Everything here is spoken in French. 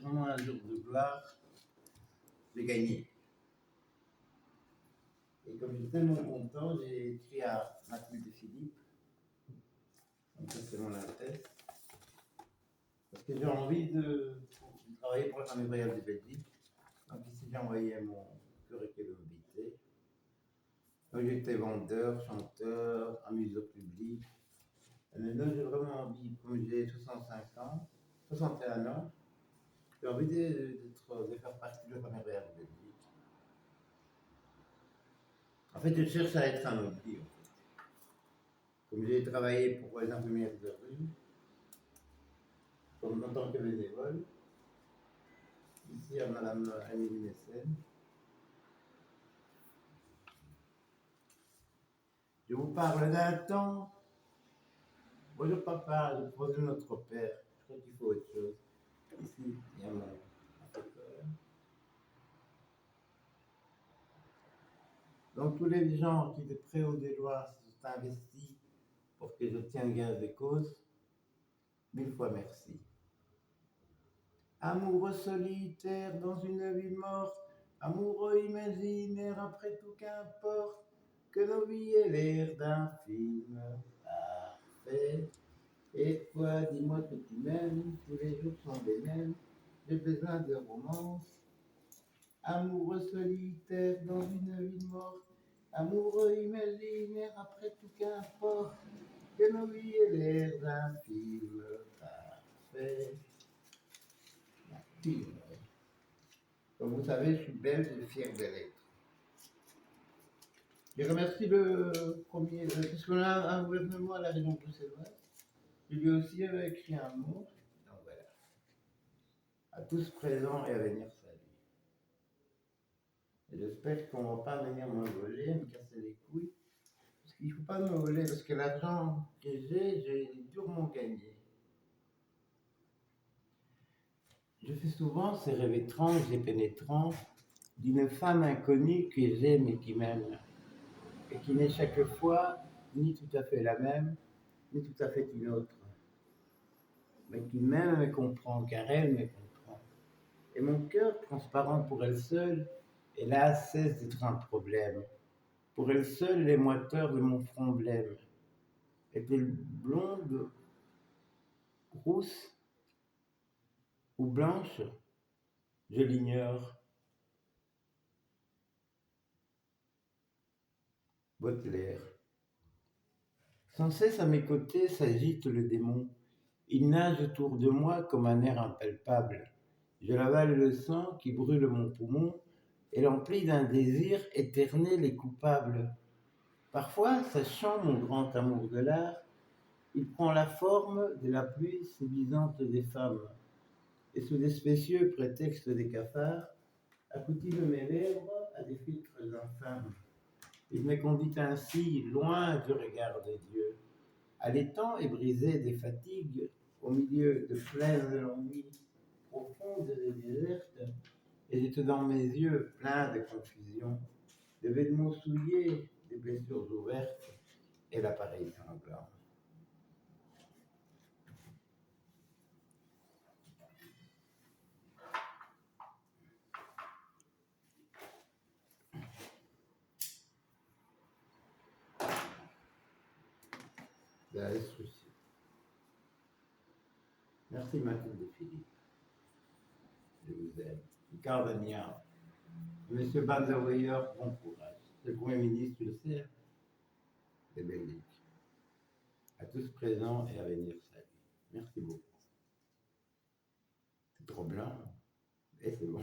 vraiment un jour de gloire. J'ai gagné. Et comme j'étais tellement content, j'ai écrit à Mathilde Philippe, donc ça c'est mon atteste, parce que j'ai envie de travailler pour l'Armée royale de Belgique. Donc ici j'ai envoyé mon curriculum vitae. Donc j'étais vendeur, chanteur, amuseur public. Et maintenant j'ai vraiment envie, comme j'ai 65 ans, 61 ans, j'ai envie de faire partie de l'Armée royale de Belgique. En fait, je cherche à être un oubli. Comme j'ai travaillé pour les infirmières de rue, comme en tant que bénévole, ici à Madame Amélie Messen. Je vous parle d'un temps. Bonjour papa, je pose notre père. Je crois qu'il faut autre chose. Ici, il y a mon père. Donc tous les gens qui de près ou de loin se sont investis pour que je tienne gain de cause, 1000 fois merci. Amoureux solitaire dans une ville morte, amoureux imaginaire, après tout qu'importe, que nos vies aient l'air d'un film parfait. Et toi, dis-moi que tu m'aimes, tous les jours sont les mêmes, j'ai besoin de romance. Amoureux solitaire dans une ville morte, amoureux imaginaire, après tout qu'importe, que nos vies aient l'air d'un film parfait. Comme vous savez, je suis belge et fier de l'être. Je remercie le premier, puisqu'on a un gouvernement à la région bruxelloise. Je lui aussi avais écrit un mot. Donc voilà. À tous présents et à venir saluer. Et j'espère qu'on ne va pas venir me voler, me casser les couilles. Parce qu'il ne faut pas me voler, parce que l'argent que j'ai durement gagné. Je fais souvent ces rêves étranges et pénétrants d'une femme inconnue que j'aime et qui m'aime. Et qui n'est chaque fois ni tout à fait la même, ni tout à fait une autre. Mais qui m'aime et me comprend, car elle me comprend. Et mon cœur, transparent pour elle seule, hélas, cesse d'être un problème. Pour elle seule, les moiteurs de mon front blême. Est-elle blonde, rousse ou blanche? Je l'ignore. Baudelaire. Sans cesse à mes côtés s'agite le démon. Il nage autour de moi comme un air impalpable. Je l'avale le sang qui brûle mon poumon et l'emplit d'un désir éternel et coupable. Parfois, sachant mon grand amour de l'art, il prend la forme de la pluie séduisante des femmes, et sous des spécieux prétextes des cafards, accoutume mes lèvres à des filtres infâmes. Il me conduit ainsi loin du regard de Dieu, allaitant et brisé des fatigues, au milieu de plaines de l'ennui, profondes et désertes, et jette dans mes yeux pleins de confusion, des vêtements souillés, des blessures ouvertes, et l'appareil sanglant. De la destruction. Merci Mathilde Philippe. Je vous aime. Cardania. Monsieur Banzauer, bon courage. Le Premier ministre, tu le sais, de Belgique. À tous présents et à venir saluer. Merci beaucoup. C'est trop blanc. Et c'est bon.